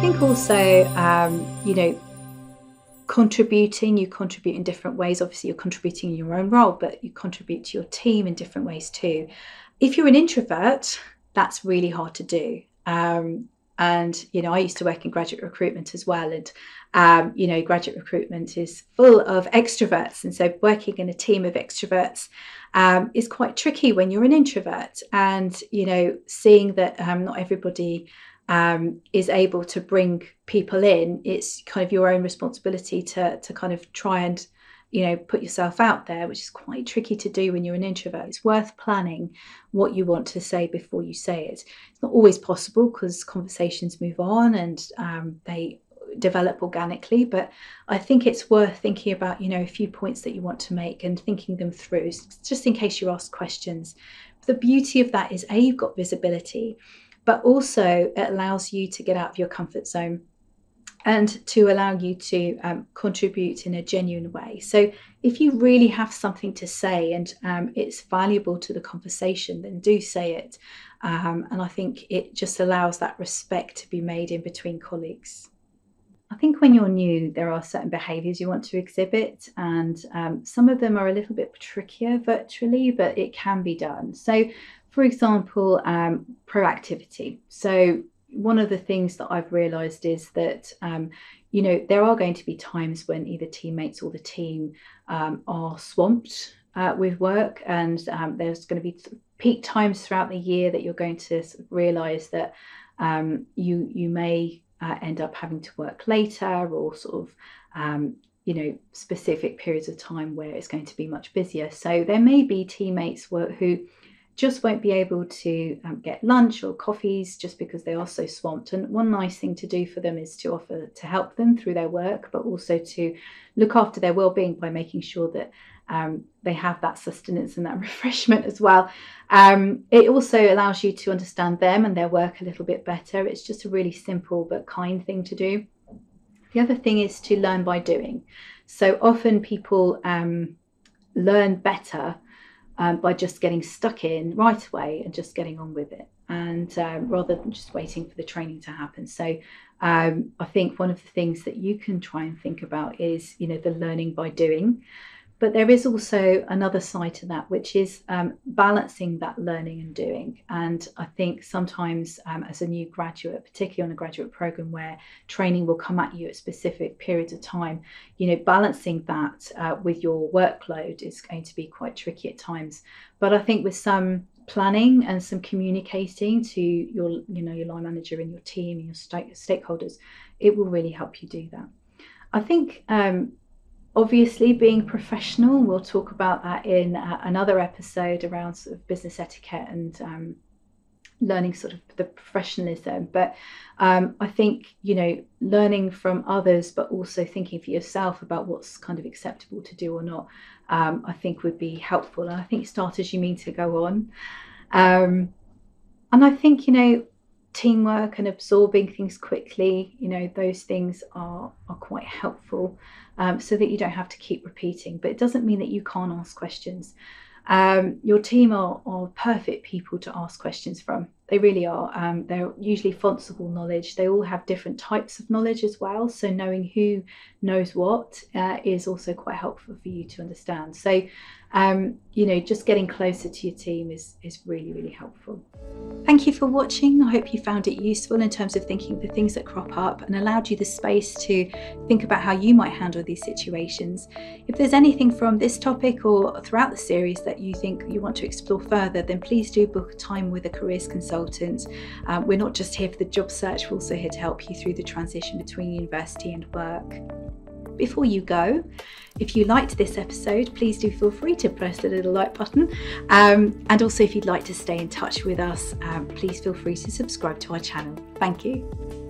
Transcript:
think also, you contribute in different ways. Obviously, you're contributing in your own role, but you contribute to your team in different ways too. If you're an introvert, that's really hard to do. And, I used to work in graduate recruitment as well. And, graduate recruitment is full of extroverts. And so working in a team of extroverts is quite tricky when you're an introvert. And, seeing that not everybody is able to bring people in, it's kind of your own responsibility to kind of try and, put yourself out there, which is quite tricky to do when you're an introvert. It's worth planning what you want to say before you say it. It's not always possible because conversations move on and they develop organically, but I think it's worth thinking about, a few points that you want to make and thinking them through, just in case you're asked questions. The beauty of that is, A, you've got visibility, but also it allows you to get out of your comfort zone and to allow you to contribute in a genuine way. So if you really have something to say and it's valuable to the conversation, then do say it. And I think it just allows that respect to be made in between colleagues. I think when you're new, there are certain behaviours you want to exhibit, and some of them are a little bit trickier virtually, but it can be done. So, for example, proactivity. So one of the things that I've realised is that, there are going to be times when either teammates or the team are swamped with work, and there's going to be peak times throughout the year that you're going to sort of realise that you may end up having to work later, or sort of specific periods of time where it's going to be much busier. So there may be teammates who just won't be able to get lunch or coffees just because they are so swamped. And one nice thing to do for them is to offer to help them through their work, but also to look after their well-being by making sure that they have that sustenance and that refreshment as well. It also allows you to understand them and their work a little bit better. It's just a really simple but kind thing to do. The other thing is to learn by doing. So often people learn better by just getting stuck in right away and just getting on with it, and rather than just waiting for the training to happen. So I think one of the things that you can try and think about is, the learning by doing. But there is also another side to that, which is balancing that learning and doing. And I think sometimes as a new graduate, particularly on a graduate program where training will come at you at specific periods of time, balancing that with your workload is going to be quite tricky at times. But I think with some planning and some communicating to your line manager and your team and your stakeholders, it will really help you do that. I think obviously, being professional, we'll talk about that in another episode around sort of business etiquette and learning sort of the professionalism. But I think, learning from others, but also thinking for yourself about what's kind of acceptable to do or not, I think would be helpful. And I think starters, you mean to go on. And I think, teamwork and absorbing things quickly, those things are quite helpful, so that you don't have to keep repeating. But it doesn't mean that you can't ask questions. Your team are perfect people to ask questions from. They really are. They're usually fonts of all knowledge. They all have different types of knowledge as well. So knowing who knows what is also quite helpful for you to understand. So, just getting closer to your team is really, really helpful. Thank you for watching. I hope you found it useful in terms of thinking of the things that crop up and allowed you the space to think about how you might handle these situations. If there's anything from this topic or throughout the series that you think you want to explore further, then please do book a time with a careers consultant. We're not just here for the job search, we're also here to help you through the transition between university and work. Before you go, if you liked this episode, please do feel free to press the little like button. And also, if you'd like to stay in touch with us, please feel free to subscribe to our channel. Thank you.